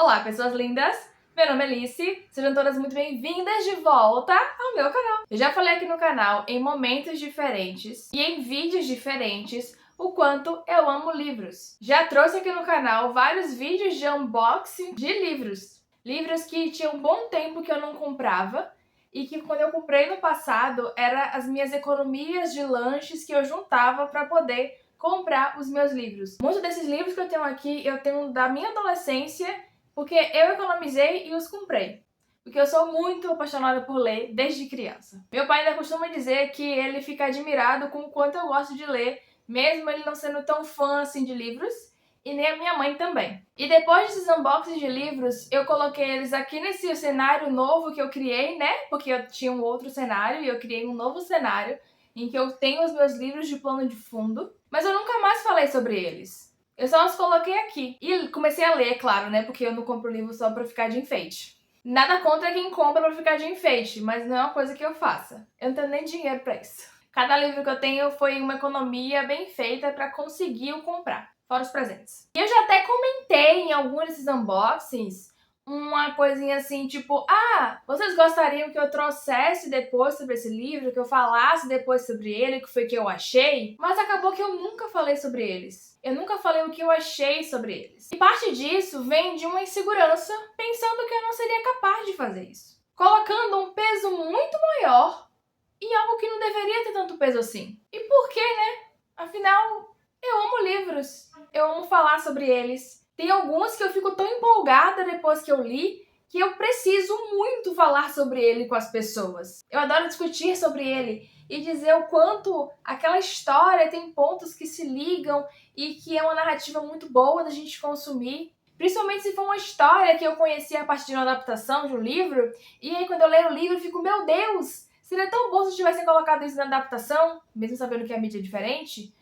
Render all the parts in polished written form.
Olá, pessoas lindas! Meu nome é Alice, sejam todas muito bem-vindas de volta ao meu canal. Eu já falei aqui no canal, em momentos diferentes e em vídeos diferentes, o quanto eu amo livros. Já trouxe aqui no canal vários vídeos de unboxing de livros. Livros que tinha um bom tempo que eu não comprava e que quando eu comprei no passado, eram as minhas economias de lanches que eu juntava para poder comprar os meus livros. Muitos desses livros que eu tenho aqui, eu tenho da minha adolescência, porque eu economizei e os comprei. Porque eu sou muito apaixonada por ler desde criança. Meu pai ainda costuma dizer que ele fica admirado com o quanto eu gosto de ler, mesmo ele não sendo tão fã assim de livros, e nem a minha mãe também. E depois desses unboxings de livros, eu coloquei eles aqui nesse cenário novo que eu criei, né? Porque eu tinha um outro cenário e eu criei um novo cenário em que eu tenho os meus livros de plano de fundo, mas eu nunca mais falei sobre eles. Eu só os coloquei aqui. E comecei a ler, claro, né? Porque eu não compro livro só pra ficar de enfeite. Nada contra quem compra pra ficar de enfeite, mas não é uma coisa que eu faça. Eu não tenho nem dinheiro pra isso. Cada livro que eu tenho foi uma economia bem feita pra conseguir o comprar, fora os presentes. E eu já até comentei em algum desses unboxings uma coisinha assim, tipo, vocês gostariam que eu trouxesse depois sobre esse livro, que eu falasse depois sobre ele, que foi que eu achei? Mas acabou que eu nunca falei sobre eles. Eu nunca falei o que eu achei sobre eles. E parte disso vem de uma insegurança, pensando que eu não seria capaz de fazer isso. Colocando um peso muito maior em algo que não deveria ter tanto peso assim. E por quê, né? Afinal, eu amo livros. Eu amo falar sobre eles. Tem alguns que eu fico tão empolgada depois que eu li, que eu preciso muito falar sobre ele com as pessoas. Eu adoro discutir sobre ele e dizer o quanto aquela história tem pontos que se ligam e que é uma narrativa muito boa da gente consumir. Principalmente se for uma história que eu conheci a partir de uma adaptação de um livro, e aí quando eu leio o livro eu fico, meu Deus, seria tão bom se tivessem colocado isso na adaptação, mesmo sabendo que a mídia é diferente,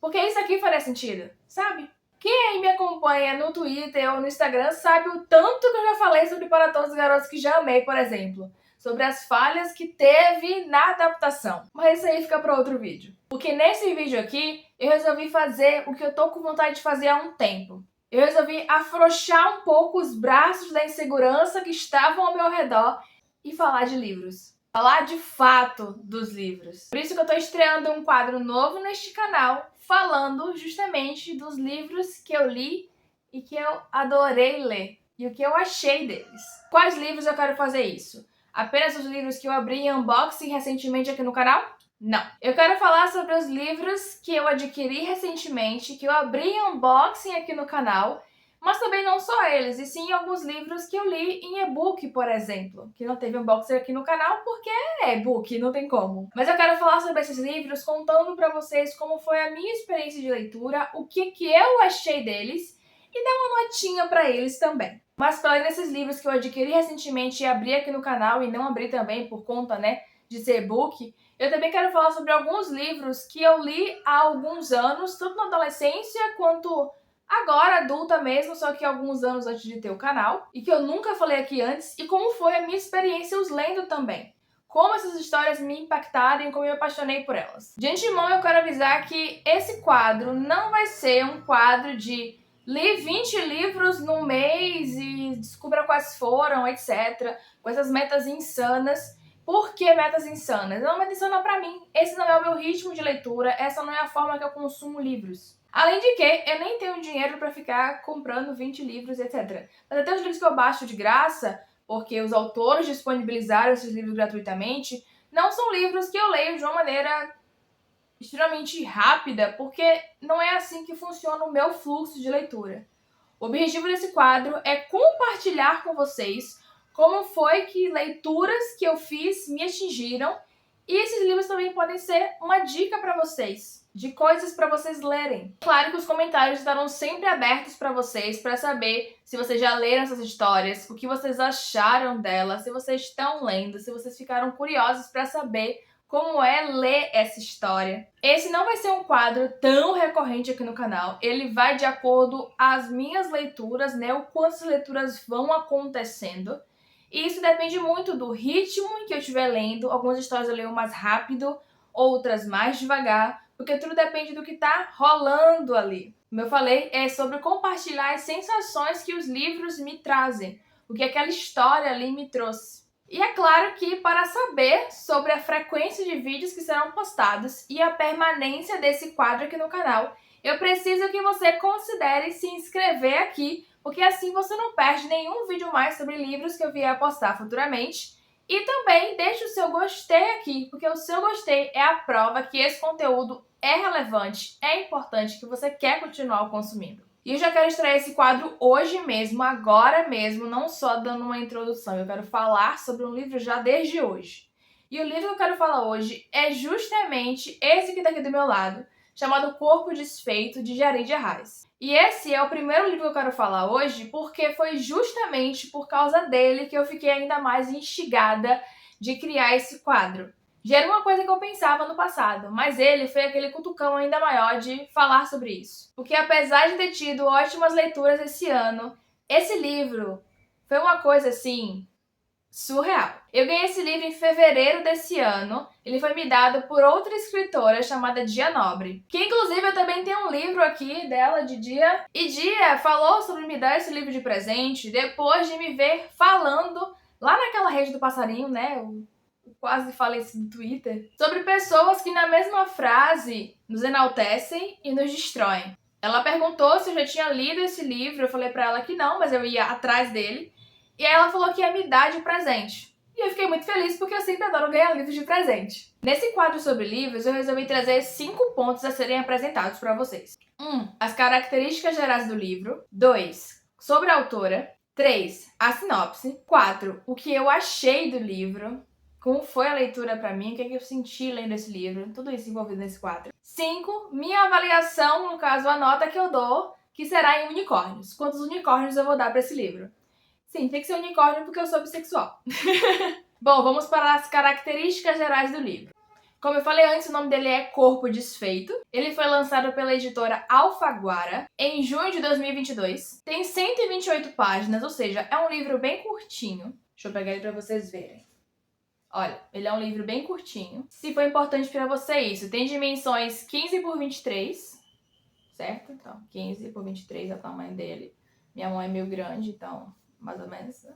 porque isso aqui faria sentido, sabe? Quem aí me acompanha no Twitter ou no Instagram sabe o tanto que eu já falei sobre Para Todos os Garotos que Já Amei, por exemplo. Sobre as falhas que teve na adaptação. Mas isso aí fica para outro vídeo. Porque nesse vídeo aqui, eu resolvi fazer o que eu tô com vontade de fazer há um tempo. Eu resolvi afrouxar um pouco os braços da insegurança que estavam ao meu redor e falar de livros. Falar de fato dos livros. Por isso que eu tô estreando um quadro novo neste canal, falando justamente dos livros que eu li e que eu adorei ler. E o que eu achei deles. Quais livros eu quero fazer isso? Apenas os livros que eu abri em unboxing recentemente aqui no canal? Não. Eu quero falar sobre os livros que eu adquiri recentemente, que eu abri em unboxing aqui no canal, mas também não só eles, e sim alguns livros que eu li em e-book, por exemplo, que não teve unboxing aqui no canal porque é e-book, não tem como. Mas eu quero falar sobre esses livros contando pra vocês como foi a minha experiência de leitura, o que eu achei deles e dar uma notinha pra eles também. Mas para além desses livros que eu adquiri recentemente e abri aqui no canal e não abri também por conta, né, de ser e-book, eu também quero falar sobre alguns livros que eu li há alguns anos, tanto na adolescência quanto agora adulta mesmo, só que alguns anos antes de ter o canal, e que eu nunca falei aqui antes, e como foi a minha experiência os lendo também. Como essas histórias me impactaram e como eu me apaixonei por elas. De antemão, eu quero avisar que esse quadro não vai ser um quadro de li 20 livros no mês e descubra quais foram, etc. Com essas metas insanas. Por que metas insanas? É uma meta insana pra mim. Esse não é o meu ritmo de leitura, essa não é a forma que eu consumo livros. Além de que, eu nem tenho dinheiro pra ficar comprando 20 livros, etc. Mas até os livros que eu baixo de graça, porque os autores disponibilizaram esses livros gratuitamente, não são livros que eu leio de uma maneira extremamente rápida, porque não é assim que funciona o meu fluxo de leitura. O objetivo desse quadro é compartilhar com vocês como foi que leituras que eu fiz me atingiram, e esses livros também podem ser uma dica para vocês, de coisas para vocês lerem. Claro que os comentários estarão sempre abertos para vocês, para saber se vocês já leram essas histórias, o que vocês acharam delas, se vocês estão lendo, se vocês ficaram curiosos para saber como é ler essa história. Esse não vai ser um quadro tão recorrente aqui no canal, ele vai de acordo às minhas leituras, né, o quanto as leituras vão acontecendo. E isso depende muito do ritmo em que eu estiver lendo. Algumas histórias eu leio mais rápido, outras mais devagar, porque tudo depende do que tá rolando ali. Como eu falei, é sobre compartilhar as sensações que os livros me trazem, o que aquela história ali me trouxe. E é claro que para saber sobre a frequência de vídeos que serão postados e a permanência desse quadro aqui no canal, eu preciso que você considere se inscrever aqui, porque assim você não perde nenhum vídeo mais sobre livros que eu vier a postar futuramente. E também deixe o seu gostei aqui, porque o seu gostei é a prova que esse conteúdo é relevante, é importante, que você quer continuar consumindo. E eu já quero extrair esse quadro hoje mesmo, agora mesmo, não só dando uma introdução. Eu quero falar sobre um livro já desde hoje. E o livro que eu quero falar hoje é justamente esse que está aqui do meu lado, chamado Corpo Desfeito, de Jared Arraes. E esse é o primeiro livro que eu quero falar hoje, porque foi justamente por causa dele que eu fiquei ainda mais instigada de criar esse quadro. Já era uma coisa que eu pensava no passado, mas ele foi aquele cutucão ainda maior de falar sobre isso. Porque apesar de ter tido ótimas leituras esse ano, esse livro foi uma coisa assim surreal. Eu ganhei esse livro em fevereiro desse ano. Ele foi me dado por outra escritora chamada Dia Nobre, que inclusive eu também tenho um livro aqui dela, de Dia. E Dia falou sobre me dar esse livro de presente depois de me ver falando lá naquela rede do passarinho, né? Quase falecido do Twitter, sobre pessoas que na mesma frase nos enaltecem e nos destroem. Ela perguntou se eu já tinha lido esse livro, eu falei pra ela que não, mas eu ia atrás dele. E aí ela falou que ia me dar de presente. E eu fiquei muito feliz porque eu sempre adoro ganhar livros de presente. Nesse quadro sobre livros, eu resolvi trazer 5 pontos a serem apresentados para vocês. 1. As características gerais do livro. 2. Sobre a autora. 3. A sinopse. 4. O que eu achei do livro. Como foi a leitura pra mim, o que eu senti lendo esse livro, tudo isso envolvido nesse quadro. 5. Minha avaliação, no caso, a nota que eu dou, que será em unicórnios. Quantos unicórnios eu vou dar pra esse livro? Sim, tem que ser unicórnio porque eu sou bissexual. Bom, vamos para as características gerais do livro. Como eu falei antes, o nome dele é Corpo Desfeito. Ele foi lançado pela editora Alfaguara em junho de 2022. Tem 128 páginas, ou seja, é um livro bem curtinho. Deixa eu pegar ele pra vocês verem. Olha, ele é um livro bem curtinho. Se for importante para você isso, tem dimensões 15 por 23, certo? Então, 15 por 23 é o tamanho dele. Minha mão é meio grande, então, mais ou menos, né?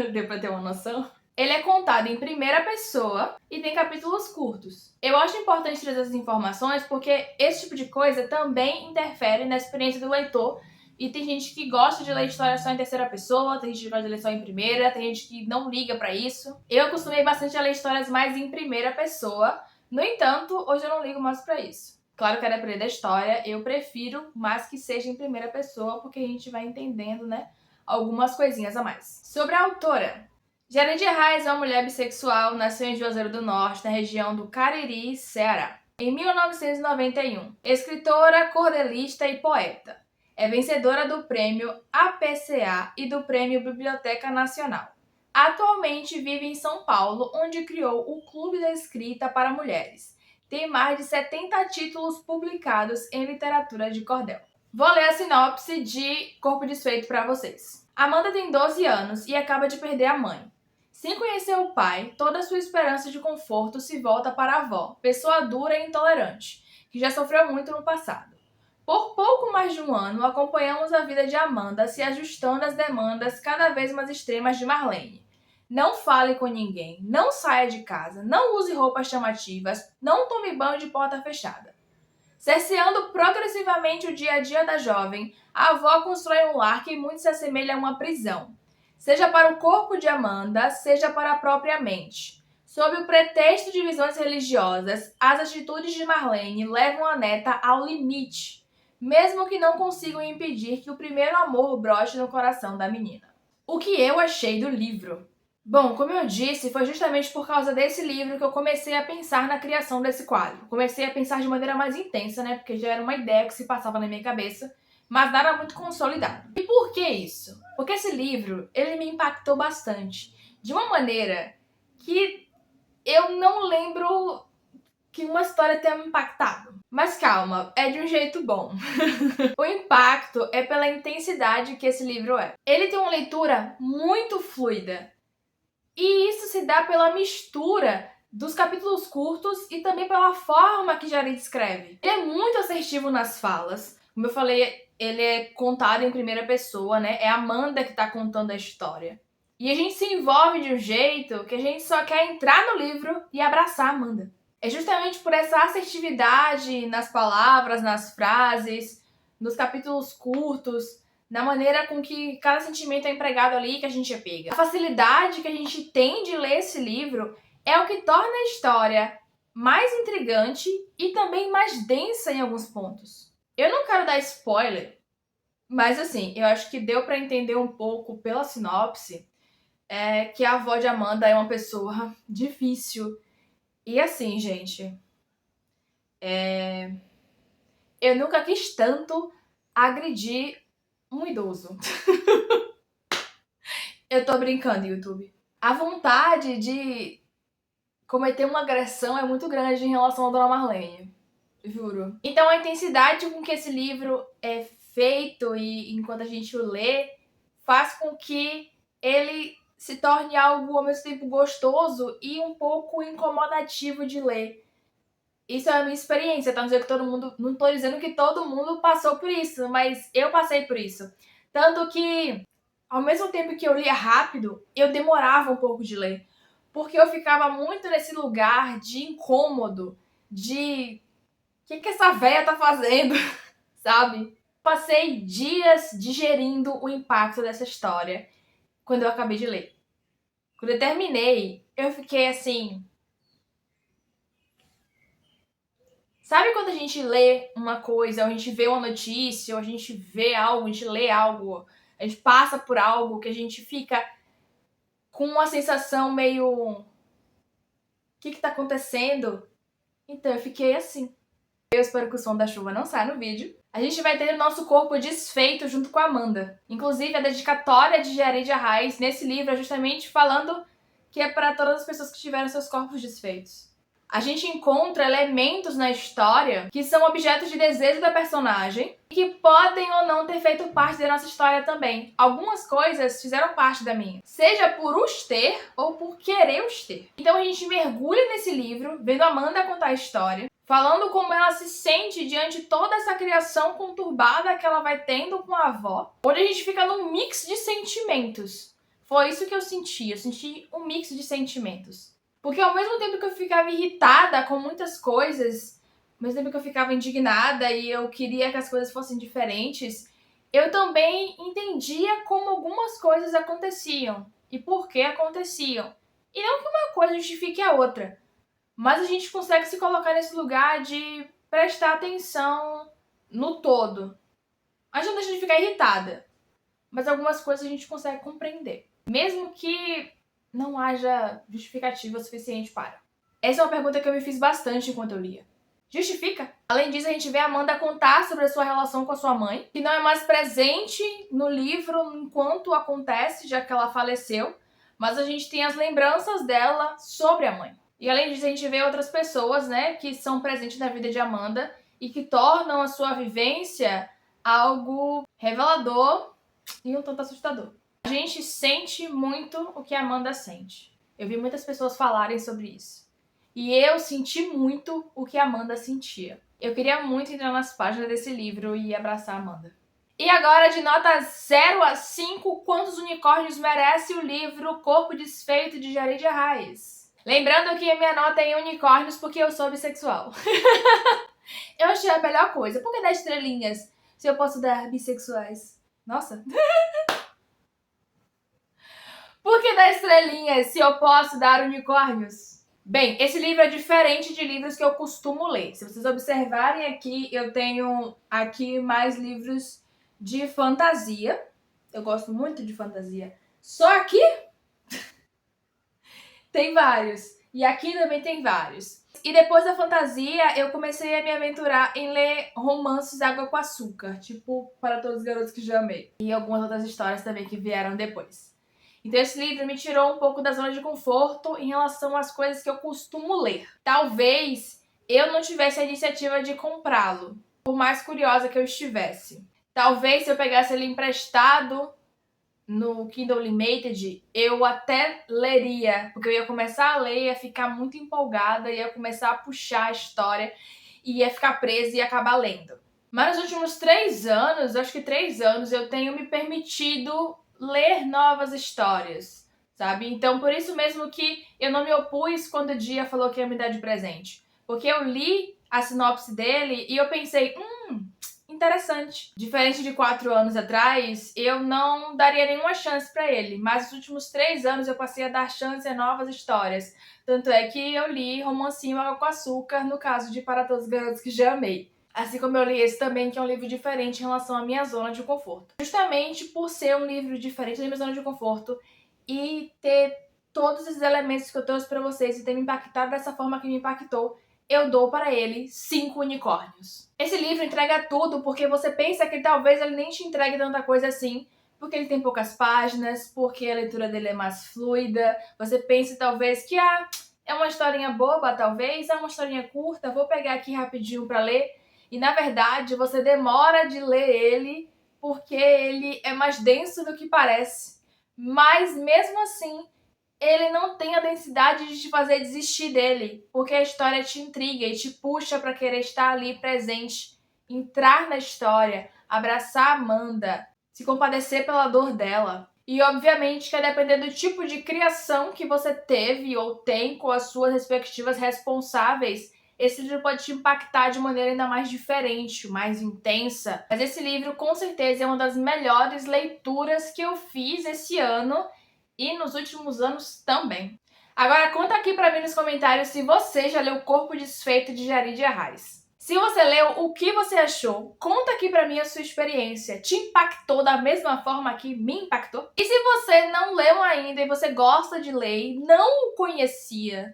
Deu pra ter uma noção. Ele é contado em primeira pessoa e tem capítulos curtos. Eu acho importante trazer essas informações porque esse tipo de coisa também interfere na experiência do leitor. E tem gente que gosta de ler história só em terceira pessoa, tem gente que gosta de ler só em primeira, tem gente que não liga pra isso. Eu acostumei bastante a ler histórias mais em primeira pessoa. No entanto, hoje eu não ligo mais pra isso. Claro que a depender da história, eu prefiro mais que seja em primeira pessoa, porque a gente vai entendendo, né, algumas coisinhas a mais. Sobre a autora. Jared Arraes é uma mulher bissexual, nasceu em Juazeiro do Norte, na região do Cariri, Ceará, em 1991. Escritora, cordelista e poeta. É vencedora do prêmio APCA e do prêmio Biblioteca Nacional. Atualmente vive em São Paulo, onde criou o Clube da Escrita para Mulheres. Tem mais de 70 títulos publicados em literatura de cordel. Vou ler a sinopse de Corpo Desfeito para vocês. Amanda tem 12 anos e acaba de perder a mãe. Sem conhecer o pai, toda sua esperança de conforto se volta para a avó, pessoa dura e intolerante, que já sofreu muito no passado. Por pouco mais de um ano, acompanhamos a vida de Amanda se ajustando às demandas cada vez mais extremas de Marlene. Não fale com ninguém, não saia de casa, não use roupas chamativas, não tome banho de porta fechada. Cerceando progressivamente o dia a dia da jovem, a avó constrói um lar que muito se assemelha a uma prisão. Seja para o corpo de Amanda, seja para a própria mente. Sob o pretexto de visões religiosas, as atitudes de Marlene levam a neta ao limite, mesmo que não consigam impedir que o primeiro amor brote no coração da menina. O que eu achei do livro? Bom, como eu disse, foi justamente por causa desse livro que eu comecei a pensar na criação desse quadro. Comecei a pensar de maneira mais intensa, né? Porque já era uma ideia que se passava na minha cabeça, mas nada muito consolidado. E por que isso? Porque esse livro, ele me impactou bastante. De uma maneira que eu não lembro que uma história tenha me impactado. Mas calma, é de um jeito bom. O impacto é pela intensidade que esse livro é. Ele tem uma leitura muito fluida. E isso se dá pela mistura dos capítulos curtos e também pela forma que Jared escreve. Ele é muito assertivo nas falas. Como eu falei, ele é contado em primeira pessoa, né? É a Amanda que tá contando a história. E a gente se envolve de um jeito que a gente só quer entrar no livro e abraçar a Amanda. É justamente por essa assertividade nas palavras, nas frases, nos capítulos curtos, na maneira com que cada sentimento é empregado ali que a gente é pega. A facilidade que a gente tem de ler esse livro é o que torna a história mais intrigante e também mais densa em alguns pontos. Eu não quero dar spoiler, mas assim, eu acho que deu pra entender um pouco pela sinopse que a avó de Amanda é uma pessoa difícil. E assim, gente, eu nunca quis tanto agredir um idoso. Eu tô brincando, YouTube. A vontade de cometer uma agressão é muito grande em relação a Dona Marlene. Juro. Então a intensidade com que esse livro é feito e enquanto a gente o lê faz com que ele se torne algo ao mesmo tempo gostoso e um pouco incomodativo de ler. Isso é a minha experiência, tá? Não tô dizendo que todo mundo passou por isso, mas eu passei por isso. Tanto que, ao mesmo tempo que eu lia rápido, eu demorava um pouco de ler. Porque eu ficava muito nesse lugar de incômodo, de o que essa véia tá fazendo, sabe? Passei dias digerindo o impacto dessa história quando eu acabei de ler. Quando eu terminei, eu fiquei assim. Sabe quando a gente lê uma coisa, ou a gente vê uma notícia, ou a gente vê algo, a gente lê algo, a gente passa por algo que a gente fica com uma sensação meio. O que tá acontecendo? Então eu fiquei assim. Eu espero que o som da chuva não saia no vídeo. A gente vai ter o nosso corpo desfeito junto com a Amanda. Inclusive, a dedicatória de Jared Arraes nesse livro é justamente falando que é para todas as pessoas que tiveram seus corpos desfeitos. A gente encontra elementos na história que são objetos de desejo da personagem e que podem ou não ter feito parte da nossa história também. Algumas coisas fizeram parte da minha, seja por os ter ou por querer os ter. Então a gente mergulha nesse livro, vendo a Amanda contar a história, falando como ela se sente diante de toda essa criação conturbada que ela vai tendo com a avó, onde a gente fica num mix de sentimentos. Foi isso que eu senti um mix de sentimentos. Porque ao mesmo tempo que eu ficava irritada com muitas coisas, ao mesmo tempo que eu ficava indignada e eu queria que as coisas fossem diferentes, eu também entendia como algumas coisas aconteciam e por que aconteciam. E não que uma coisa justifique a outra, mas a gente consegue se colocar nesse lugar de prestar atenção no todo. A gente não deixa de ficar irritada, mas algumas coisas a gente consegue compreender. Mesmo que não haja justificativa suficiente para. Essa é uma pergunta que eu me fiz bastante enquanto eu lia. Justifica? Além disso, a gente vê a Amanda contar sobre a sua relação com a sua mãe, que não é mais presente no livro enquanto acontece, já que ela faleceu, mas a gente tem as lembranças dela sobre a mãe. E além disso, a gente vê outras pessoas, né, que são presentes na vida de Amanda e que tornam a sua vivência algo revelador e um tanto assustador. A gente sente muito o que a Amanda sente. Eu vi muitas pessoas falarem sobre isso. E eu senti muito o que a Amanda sentia. Eu queria muito entrar nas páginas desse livro e abraçar a Amanda. E agora, de nota 0 a 5, quantos unicórnios merece o livro Corpo Desfeito de Jared Arraes? Lembrando que a minha nota é em unicórnios porque eu sou bissexual. Eu achei a melhor coisa. Por que 10 estrelinhas se eu posso dar bissexuais? Nossa. Por que 10 estrelinhas se eu posso dar unicórnios? Bem, esse livro é diferente de livros que eu costumo ler. Se vocês observarem aqui, eu tenho aqui mais livros de fantasia. Eu gosto muito de fantasia. Só aqui tem vários. E aqui também tem vários. E depois da fantasia, eu comecei a me aventurar em ler romances água com açúcar. Tipo, Para Todos os Garotos que Já Amei. E algumas outras histórias também que vieram depois. Então esse livro me tirou um pouco da zona de conforto em relação às coisas que eu costumo ler. Talvez eu não tivesse a iniciativa de comprá-lo, por mais curiosa que eu estivesse. Talvez se eu pegasse ele emprestado no Kindle Unlimited, eu até leria, porque eu ia começar a ler, ia ficar muito empolgada, ia começar a puxar a história, ia ficar presa e ia acabar lendo. Mas nos últimos 3 anos, acho que 3 anos, eu tenho me permitido ler novas histórias, sabe? Então, por isso mesmo que eu não me opus quando o Dia falou que ia me dar de presente. Porque eu li a sinopse dele e eu pensei, interessante. Diferente de 4 anos atrás, eu não daria nenhuma chance pra ele. Mas nos últimos 3 anos eu passei a dar chance a novas histórias. Tanto é que eu li Romancinho Água com Açúcar, no caso de Para Todos os Garotos que Já Amei. Assim como eu li esse também, que é um livro diferente em relação à minha zona de conforto. Justamente por ser um livro diferente da minha zona de conforto e ter todos esses elementos que eu trouxe pra vocês e ter me impactado dessa forma que me impactou, eu dou para ele 5 unicórnios. Esse livro entrega tudo porque você pensa que talvez ele nem te entregue tanta coisa assim, porque ele tem poucas páginas, porque a leitura dele é mais fluida. Você pensa talvez que é uma historinha boba, talvez, é uma historinha curta, vou pegar aqui rapidinho para ler. E na verdade você demora de ler ele porque ele é mais denso do que parece. Mas mesmo assim, ele não tem a densidade de te fazer desistir dele, porque a história te intriga e te puxa para querer estar ali presente, entrar na história, abraçar a Amanda, se compadecer pela dor dela. E obviamente que a depender do tipo de criação que você teve ou tem com as suas respectivas responsáveis, esse livro pode te impactar de maneira ainda mais diferente, mais intensa. Mas esse livro com certeza é uma das melhores leituras que eu fiz esse ano e nos últimos anos também. Agora conta aqui pra mim nos comentários se você já leu O Corpo Desfeito de Jari Arraes. Se você leu, o que você achou? Conta aqui pra mim a sua experiência. Te impactou da mesma forma que me impactou? E se você não leu ainda e você gosta de ler e não o conhecia,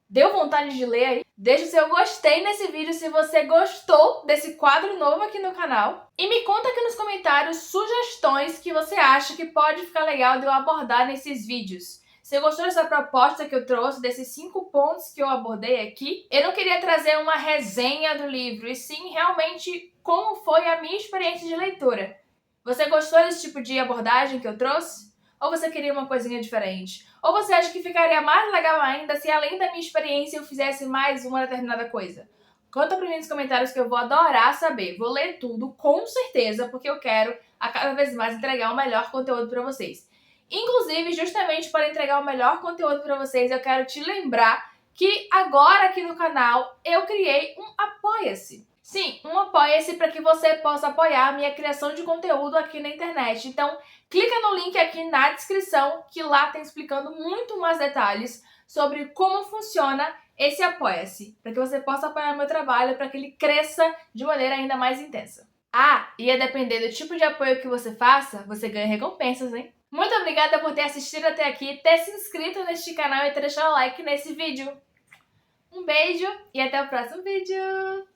deu vontade de ler aí? Deixa o seu gostei nesse vídeo se você gostou desse quadro novo aqui no canal. E me conta aqui nos comentários sugestões que você acha que pode ficar legal de eu abordar nesses vídeos. Se gostou dessa proposta que eu trouxe, desses 5 pontos que eu abordei aqui, eu não queria trazer uma resenha do livro, e sim realmente como foi a minha experiência de leitura. Você gostou desse tipo de abordagem que eu trouxe? Ou você queria uma coisinha diferente? Ou você acha que ficaria mais legal ainda se além da minha experiência eu fizesse mais uma determinada coisa? Conta pra mim nos comentários que eu vou adorar saber. Vou ler tudo, com certeza, porque eu quero a cada vez mais entregar o melhor conteúdo pra vocês. Inclusive, justamente para entregar o melhor conteúdo pra vocês, eu quero te lembrar que agora aqui no canal eu criei um Apoia-se. Sim, um Apoia-se para que você possa apoiar a minha criação de conteúdo aqui na internet. Então, clica no link aqui na descrição, que lá tem explicando muito mais detalhes sobre como funciona esse Apoia-se, para que você possa apoiar o meu trabalho, para que ele cresça de maneira ainda mais intensa. E a depender do tipo de apoio que você faça, você ganha recompensas, hein? Muito obrigada por ter assistido até aqui, ter se inscrito neste canal e ter deixado o like nesse vídeo. Um beijo e até o próximo vídeo!